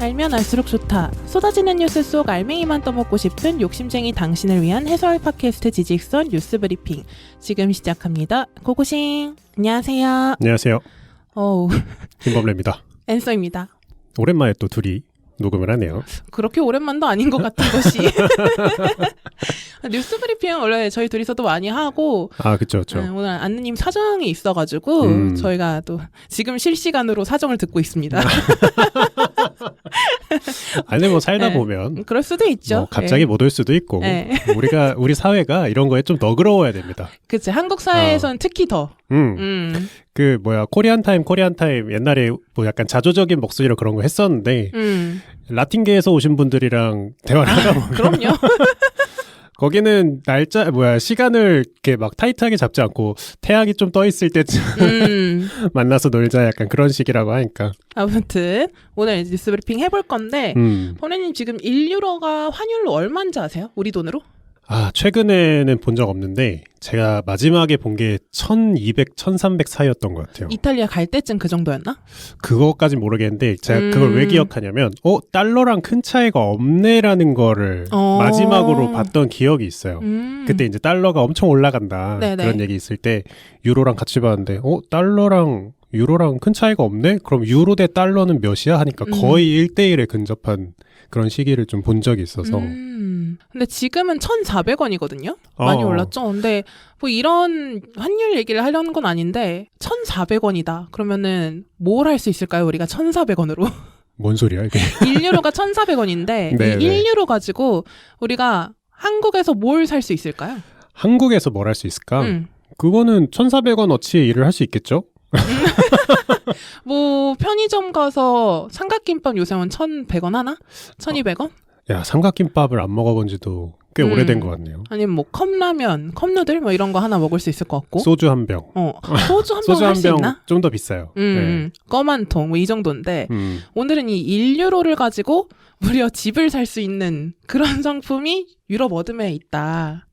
알면 알수록 좋다. 쏟아지는 뉴스 속 알맹이만 떠먹고 싶은 욕심쟁이 당신을 위한 해설 팟캐스트 지직선 뉴스 브리핑. 지금 시작합니다. 고고싱. 안녕하세요. 안녕하세요. 어우. 김범래입니다. 앤서입니다. 오랜만에 또 둘이 녹음을 하네요. 그렇게 오랜만도 아닌 것 같은 것이. 뉴스 브리핑은 원래 저희 둘이서도 많이 하고. 아, 그쵸. 오늘 안느님 사정이 있어가지고 저희가 또 지금 실시간으로 사정을 듣고 있습니다. 아니 뭐 살다 보면 그럴 수도 있죠. 뭐 갑자기 못 올 수도 있고 우리 사회가 이런 거에 좀 너그러워야 됩니다. 그치. 한국 사회에서는 특히 더. 그 코리안 타임 옛날에 뭐 약간 자조적인 목소리로 그런 거 했었는데 라틴계에서 오신 분들이랑 대화를 하다 보면 그럼요. 거기는 시간을 이렇게 막 타이트하게 잡지 않고 태양이 좀 떠 있을 때쯤 만나서 놀자 약간 그런 식이라고 하니까. 아무튼 오늘 뉴스 브리핑 해볼 건데 범래님 지금 1유로가 환율로 얼마인지 아세요? 우리 돈으로? 아, 최근에는 본 적 없는데 제가 마지막에 본 게 1200, 1300 사이였던 것 같아요. 이탈리아 갈 때쯤 그 정도였나? 그거까진 모르겠는데 제가 그걸 왜 기억하냐면 달러랑 큰 차이가 없네라는 거를 마지막으로 봤던 기억이 있어요. 그때 이제 달러가 엄청 올라간다. 네네. 그런 얘기 있을 때 유로랑 같이 봤는데 달러랑 유로랑 큰 차이가 없네? 그럼 유로 대 달러는 몇이야? 하니까 거의 1대1에 근접한 그런 시기를 좀 본 적이 있어서. 근데 지금은 1,400원이거든요? 많이 올랐죠? 근데 뭐 이런 환율 얘기를 하려는 건 아닌데 1,400원이다. 그러면은 뭘 할 수 있을까요? 우리가 1,400원으로. 뭔 소리야 이게? 1유로가 1,400원인데 이 1유로 가지고 우리가 한국에서 뭘 살 수 있을까요? 한국에서 뭘 할 수 있을까? 그거는 1,400원어치 일을 할 수 있겠죠? 뭐 편의점 가서 삼각김밥 요새 1,100원 하나? 1,200원? 야, 삼각김밥을 안 먹어본 지도 꽤 오래된 것 같네요. 아니면 뭐 컵라면, 컵누들 뭐 이런 거 하나 먹을 수 있을 것 같고. 소주 한 병. 소주 한 병 할 수 있나? 좀 더 비싸요. 껌 한 통 뭐 이 정도인데 오늘은 이 1유로를 가지고 무려 집을 살 수 있는 그런 상품이 유럽 어둠에 있다.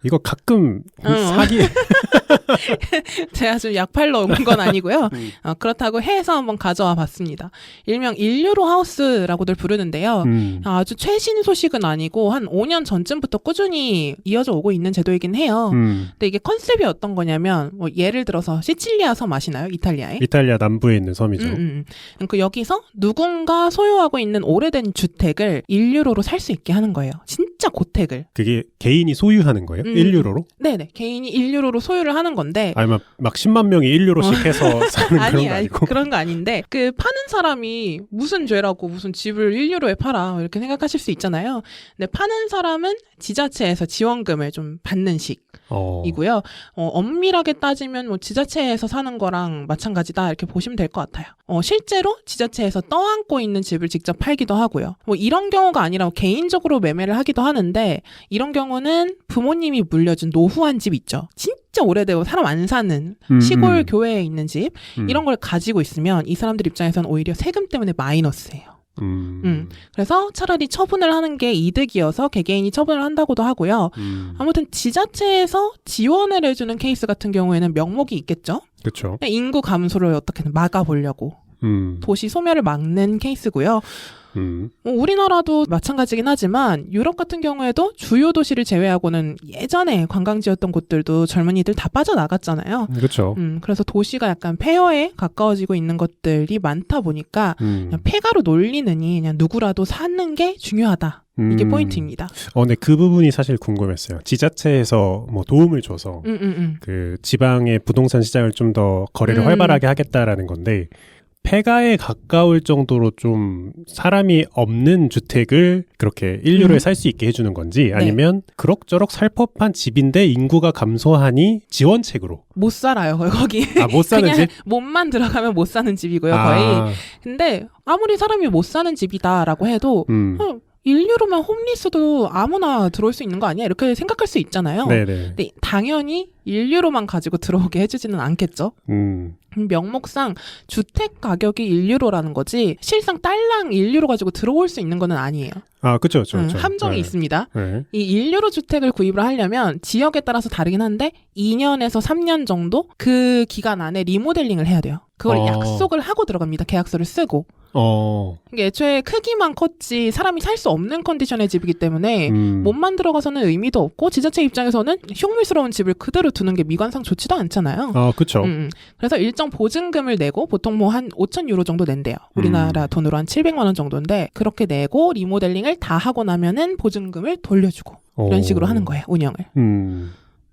이거 가끔 사기. 제가 좀 약팔러 온 건 아니고요. 그렇다고 해서 한번 가져와 봤습니다. 일명 1유로 하우스라고들 부르는데요. 아주 최신 소식은 아니고 한 5년 전쯤부터 꾸준히 이어져 오고 있는 제도이긴 해요. 근데 이게 컨셉이 어떤 거냐면 뭐 예를 들어서 시칠리아 섬 아시나요? 이탈리아에? 이탈리아 남부에 있는 섬이죠. 그 여기서 누군가 소유하고 있는 오래된 주택을 1유로로 살 수 있게 하는 거예요. 진짜 고택을. 그게 개인이 소유하는 거예요? 1유로로? 네네. 개인이 1유로로 소유를 하는 건데. 아니면 막 10만 명이 1유로씩 해서 사는 그런 거 아니고? 그런 거 아닌데 그 파는 사람이 무슨 죄라고 무슨 집을 1유로에 팔아 이렇게 생각하실 수 있잖아요. 근데 파는 사람은 지자체에서 지원금을 좀 받는 식이고요. 엄밀하게 따지면 뭐 지자체에서 사는 거랑 마찬가지다 이렇게 보시면 될 것 같아요. 실제로 지자체에서 떠안고 있는 집을 직접 팔기도 하고요. 뭐 이런 경우가 아니라 개인적으로 매매를 하기도 하는데 이런 경우는 부모님이 물려준 노후한 집 있죠. 진짜 오래되고 사람 안 사는 시골 교외에 있는 집 이런 걸 가지고 있으면 이 사람들 입장에서는 오히려 세금 때문에 마이너스예요. 그래서 차라리 처분을 하는 게 이득이어서 개개인이 처분을 한다고도 하고요. 아무튼 지자체에서 지원을 해주는 케이스 같은 경우에는 명목이 있겠죠. 그렇죠. 인구 감소를 어떻게든 막아보려고 도시 소멸을 막는 케이스고요. 우리나라도 마찬가지긴 하지만 유럽 같은 경우에도 주요 도시를 제외하고는 예전에 관광지였던 곳들도 젊은이들 다 빠져나갔잖아요. 그렇죠. 그래서 도시가 약간 폐허에 가까워지고 있는 것들이 많다 보니까 그냥 폐가로 놀리느니 그냥 누구라도 사는 게 중요하다. 이게 포인트입니다. 근데 그 부분이 사실 궁금했어요. 지자체에서 뭐 도움을 줘서 그 지방의 부동산 시장을 좀 더 거래를 활발하게 하겠다라는 건데 폐가에 가까울 정도로 좀 사람이 없는 주택을 그렇게 1유로에 살 수 있게 해주는 건지 아니면 그럭저럭 살 법한 집인데 인구가 감소하니 지원책으로 못 살아요 거기. 못 사는 그냥 집? 몸만 들어가면 못 사는 집이고요 거의. 근데 아무리 사람이 못 사는 집이다라고 해도 1유로면 홈리스도 아무나 들어올 수 있는 거 아니야? 이렇게 생각할 수 있잖아요. 네네. 근데 당연히 1유로만 가지고 들어오게 해주지는 않겠죠. 명목상 주택 가격이 1유로라는 거지 실상 딸랑 1유로 가지고 들어올 수 있는 거는 아니에요. 그렇죠. 함정이 있습니다. 이 1유로 주택을 구입을 하려면 지역에 따라서 다르긴 한데 2년에서 3년 정도 그 기간 안에 리모델링을 해야 돼요. 그걸 약속을 하고 들어갑니다. 계약서를 쓰고. 이게 애초에 크기만 컸지 사람이 살 수 없는 컨디션의 집이기 때문에 몸만 들어가서는 의미도 없고 지자체 입장에서는 흉물스러운 집을 그대로 두는 게 미관상 좋지도 않잖아요. 그렇죠. 그래서 일정 보증금을 내고 보통 뭐 한 5천 유로 정도 낸대요. 우리나라 돈으로 한 700만 원 정도인데 그렇게 내고 리모델링을 다 하고 나면은 보증금을 돌려주고 이런 식으로 하는 거예요. 운영을.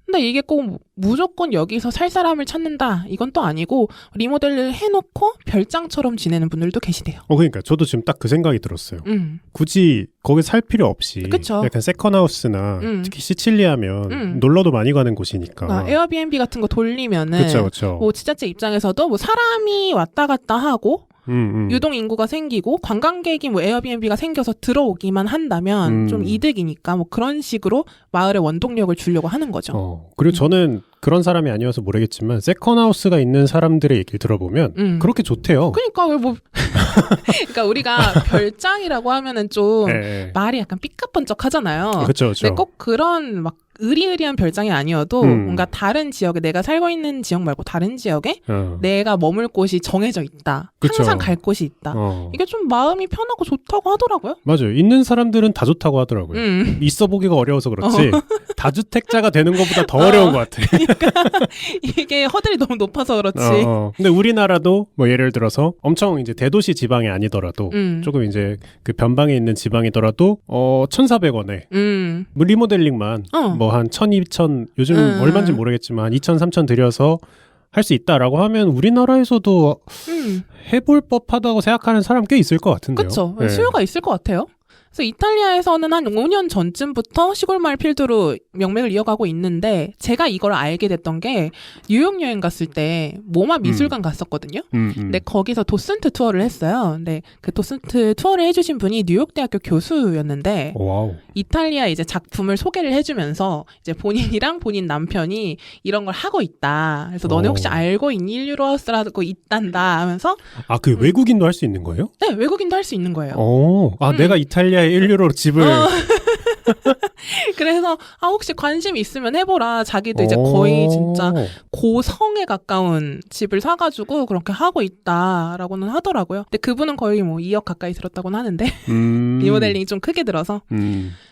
근데 이게 꼭 무조건 여기서 살 사람을 찾는다 이건 또 아니고 리모델을 해놓고 별장처럼 지내는 분들도 계시대요. 그러니까 저도 지금 딱 그 생각이 들었어요. 굳이 거기 살 필요 없이 그쵸. 약간 세컨하우스나 특히 시칠리아면 놀러도 많이 가는 곳이니까 에어비앤비 같은 거 돌리면은 그쵸. 뭐 지자체 입장에서도 뭐 사람이 왔다 갔다 하고 유동 인구가 생기고 관광객이 뭐 에어비앤비가 생겨서 들어오기만 한다면 좀 이득이니까 뭐 그런 식으로 마을에 원동력을 주려고 하는 거죠. 그리고 저는 그런 사람이 아니어서 모르겠지만 세컨하우스가 있는 사람들의 얘기를 들어보면 그렇게 좋대요. 그러니까 그러니까 우리가 별장이라고 하면은 좀 말이 약간 삐까뻔쩍 하잖아요. 그렇죠. 근데 꼭 그런 막 의리의리한 별장이 아니어도 뭔가 다른 지역에 내가 살고 있는 지역 말고 다른 지역에 내가 머물 곳이 정해져 있다. 그쵸. 항상 갈 곳이 있다. 이게 좀 마음이 편하고 좋다고 하더라고요. 맞아요. 있는 사람들은 다 좋다고 하더라고요. 있어 보기가 어려워서 그렇지 다주택자가 되는 것보다 더 어려운 것 같아. 그러니까 이게 허들이 너무 높아서 그렇지. 근데 우리나라도 뭐 예를 들어서 엄청 이제 대도시 지방이 아니더라도 조금 이제 그 변방에 있는 지방이더라도 1,400원에 뭐 리모델링만 뭐 한 1,000, 2,000 요즘 얼마인지 모르겠지만 2,000, 3,000 들여서 할 수 있다라고 하면 우리나라에서도 해볼 법하다고 생각하는 사람 꽤 있을 것 같은데요. 그렇죠. 수요가 있을 것 같아요. 그래서 이탈리아에서는 한 5년 전쯤부터 시골 마을 필두로 명맥을 이어가고 있는데 제가 이걸 알게 됐던 게 뉴욕 여행 갔을 때 모마 미술관 갔었거든요. 근데 거기서 도슨트 투어를 했어요. 근데 그 도슨트 투어를 해주신 분이 뉴욕 대학교 교수였는데 와우. 이탈리아 이제 작품을 소개를 해주면서 이제 본인이랑 본인 남편이 이런 걸 하고 있다. 그래서 너네 혹시 알고 있니? 일유로하우스라고 있단다 하면서 그 외국인도 할 수 있는 거예요? 네, 외국인도 할 수 있는 거예요. 내가 이탈리아에 1유로로 집을 그래서 혹시 관심 있으면 해보라. 자기도 이제 거의 진짜 고성에 가까운 집을 사가지고 그렇게 하고 있다라고는 하더라고요. 근데 그분은 거의 뭐 2억 가까이 들었다고는 하는데 리모델링이 좀 크게 들어서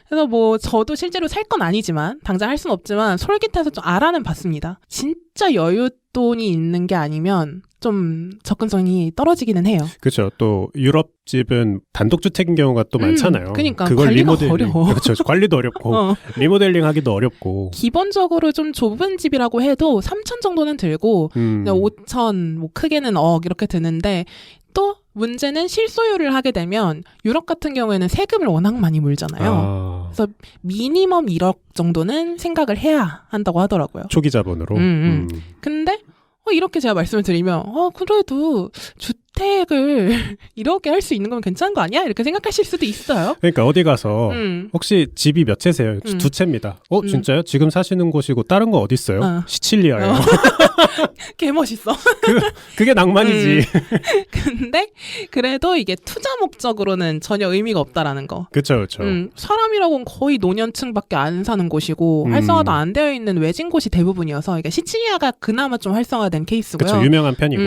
그래서 뭐 저도 실제로 살 건 아니지만 당장 할 수는 없지만 솔깃해서 좀 알아는 봤습니다. 진짜 여윳돈이 있는 게 아니면 좀 접근성이 떨어지기는 해요. 그렇죠. 또 유럽 집은 단독주택인 경우가 또 많잖아요. 그러니까 그걸 관리가 리모델링, 어려워. 그렇죠. 관리도 어렵고 리모델링 하기도 어렵고. 기본적으로 좀 좁은 집이라고 해도 3천 정도는 들고 5천 뭐 크게는 억 이렇게 드는데 또 문제는 실소유를 하게 되면 유럽 같은 경우에는 세금을 워낙 많이 물잖아요. 그래서 미니멈 1억 정도는 생각을 해야 한다고 하더라고요. 초기 자본으로. 근데 이렇게 제가 말씀을 드리면 그래도 주택을 이렇게 할 수 있는 건 괜찮은 거 아니야? 이렇게 생각하실 수도 있어요. 그러니까 어디 가서 혹시 집이 몇 채세요? 2채입니다. 진짜요? 지금 사시는 곳이고 다른 거 어디 있어요? 시칠리아예요. 개 멋있어. 그게 낭만이지. 근데 그래도 이게 투자 목적으로는 전혀 의미가 없다라는 거. 그렇죠. 사람이라고는 거의 노년층밖에 안 사는 곳이고 활성화도 안 되어 있는 외진 곳이 대부분이어서 그러니까 시칠리아가 그나마 좀 활성화된 케이스고요. 그렇죠. 유명한 편이고.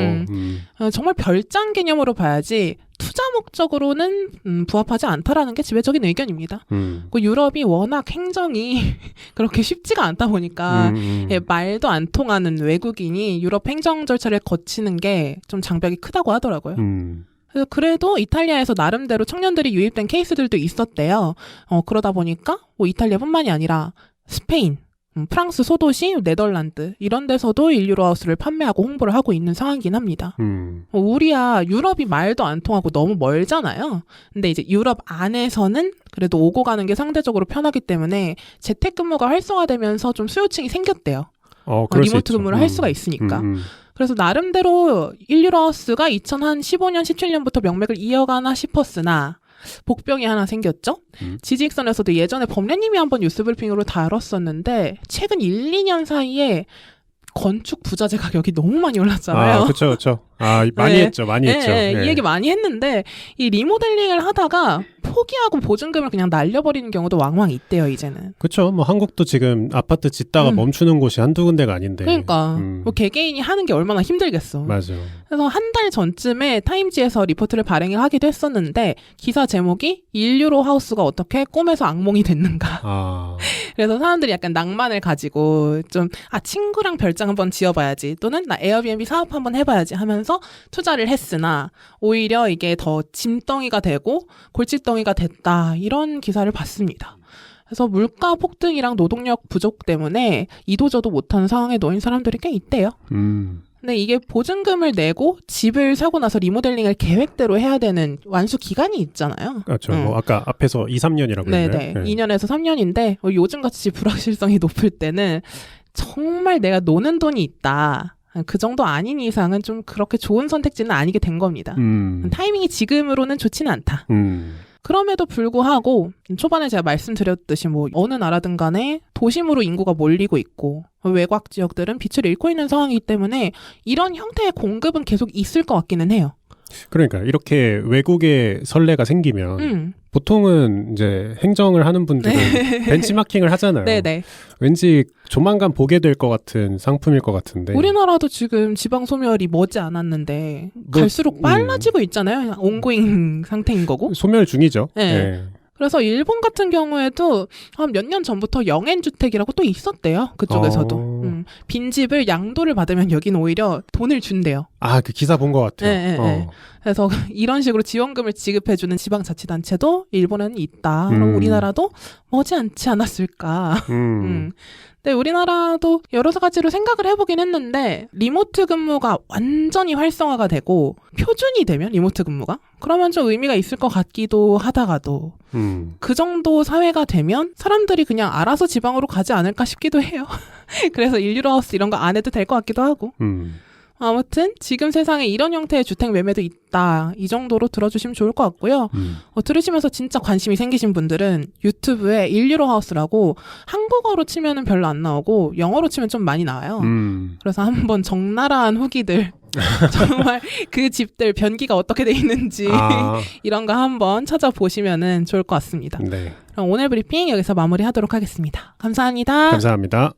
정말 별장 개념으로 봐야지 투자 목적으로는 부합하지 않다라는 게 지배적인 의견입니다. 그 유럽이 워낙 행정이 그렇게 쉽지가 않다 보니까 말도 안 통하는 외국인이 유럽 행정 절차를 거치는 게 좀 장벽이 크다고 하더라고요. 그래서 그래도 이탈리아에서 나름대로 청년들이 유입된 케이스들도 있었대요. 그러다 보니까 뭐 이탈리아뿐만이 아니라 스페인, 프랑스 소도시, 네덜란드 이런 데서도 1유로하우스를 판매하고 홍보를 하고 있는 상황이긴 합니다. 우리야 유럽이 말도 안 통하고 너무 멀잖아요. 근데 이제 유럽 안에서는 그래도 오고 가는 게 상대적으로 편하기 때문에 재택근무가 활성화되면서 좀 수요층이 생겼대요. 리모트 근무를 할 수가 있으니까. 그래서 나름대로 1유로하우스가 2015년, 17년부터 명맥을 이어가나 싶었으나 복병이 하나 생겼죠. 지지익선에서도 예전에 범례님이 한번 뉴스브리핑으로 다뤘었는데 최근 1, 2년 사이에 건축 부자재 가격이 너무 많이 올랐잖아요. 그렇죠. 많이 네. 했죠. 많이 네, 했죠. 네, 네. 이 얘기 많이 했는데 이 리모델링을 하다가 포기하고 보증금을 그냥 날려버리는 경우도 왕왕 있대요, 이제는. 그렇죠. 뭐 한국도 지금 아파트 짓다가 멈추는 곳이 한두 군데가 아닌데. 그러니까 뭐 개개인이 하는 게 얼마나 힘들겠어. 맞아. 그래서 한 달 전쯤에 타임지에서 리포트를 발행을 하기도 했었는데 기사 제목이 인류로 하우스가 어떻게 꿈에서 악몽이 됐는가. 그래서 사람들이 약간 낭만을 가지고 좀 친구랑 별장 한번 지어봐야지 또는 나 에어비앤비 사업 한번 해봐야지 하면서 투자를 했으나 오히려 이게 더 짐덩이가 되고 골칫덩이가 됐다 이런 기사를 봤습니다. 그래서 물가 폭등이랑 노동력 부족 때문에 이도저도 못하는 상황에 놓인 사람들이 꽤 있대요. 근데 이게 보증금을 내고 집을 사고 나서 리모델링을 계획대로 해야 되는 완수 기간이 있잖아요. 그렇죠. 뭐 아까 앞에서 2, 3년이라고 했나요? 네네. 2년에서 3년인데 요즘같이 불확실성이 높을 때는 정말 내가 노는 돈이 있다. 그 정도 아닌 이상은 좀 그렇게 좋은 선택지는 아니게 된 겁니다. 타이밍이 지금으로는 좋지는 않다. 그럼에도 불구하고 초반에 제가 말씀드렸듯이 뭐 어느 나라든 간에 도심으로 인구가 몰리고 있고 외곽 지역들은 빛을 잃고 있는 상황이기 때문에 이런 형태의 공급은 계속 있을 것 같기는 해요. 그러니까 이렇게 외국에 선례가 생기면 보통은 이제 행정을 하는 분들은 벤치마킹을 하잖아요. 네네. 왠지 조만간 보게 될 것 같은 상품일 것 같은데. 우리나라도 지금 지방 소멸이 머지 않았는데 갈수록 빨라지고 있잖아요. 온고잉 상태인 거고. 소멸 중이죠. 네. 네. 그래서 일본 같은 경우에도 한 몇 년 전부터 영엔주택이라고 또 있었대요. 그쪽에서도. 빈집을 양도를 받으면 여기는 오히려 돈을 준대요. 그 기사 본 것 같아요. 네. 그래서 이런 식으로 지원금을 지급해주는 지방자치단체도 일본에는 있다. 그럼 우리나라도 머지않지 않았을까. 근데 우리나라도 여러 가지로 생각을 해보긴 했는데 리모트 근무가 완전히 활성화가 되고 표준이 되면 리모트 근무가 그러면 좀 의미가 있을 것 같기도 하다가도 그 정도 사회가 되면 사람들이 그냥 알아서 지방으로 가지 않을까 싶기도 해요. 그래서 인류하우스 이런 거 안 해도 될 것 같기도 하고. 아무튼 지금 세상에 이런 형태의 주택 매매도 있다. 이 정도로 들어주시면 좋을 것 같고요. 들으시면서 진짜 관심이 생기신 분들은 유튜브에 인류로 하우스라고 한국어로 치면은 별로 안 나오고 영어로 치면 좀 많이 나와요. 그래서 한번 적나라한 후기들 정말 그 집들 변기가 어떻게 돼 있는지 이런 거 한번 찾아보시면은 좋을 것 같습니다. 네. 그럼 오늘 브리핑 여기서 마무리하도록 하겠습니다. 감사합니다. 감사합니다.